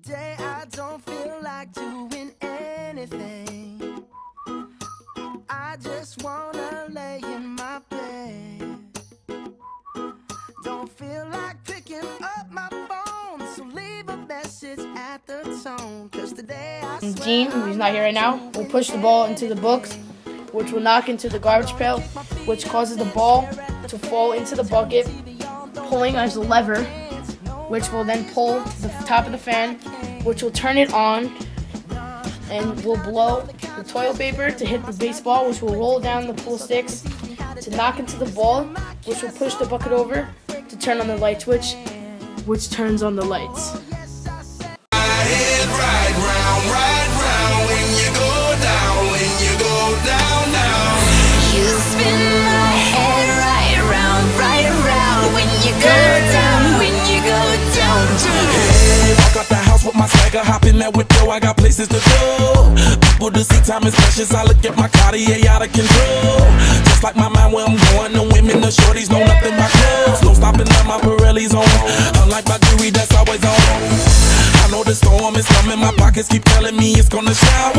Today I don't feel like doing anything. I just wanna lay in my bed. Don't feel like picking up my phone, so leave a message at the tone. Cause today I swear Gene, who's not here right now, will push the ball into the books, which will knock into the garbage pail, which causes the ball to fall into the bucket, pulling as a lever, which will then pull the top of the fan, which will turn it on and will blow the toilet paper to hit the baseball, which will roll down the pool sticks to knock into the ball, which will push the bucket over to turn on the light switch, which turns on the lights. Hop in that window, I got places to go. People to see, time is precious. I look at my Cartier out of control. Just like my mind where I'm going. The women, the shorties know nothing but clothes. No stopping at my Pirelli's on. Unlike my jewelry that's always on. I know the storm is coming. My pockets keep telling me it's gonna shower.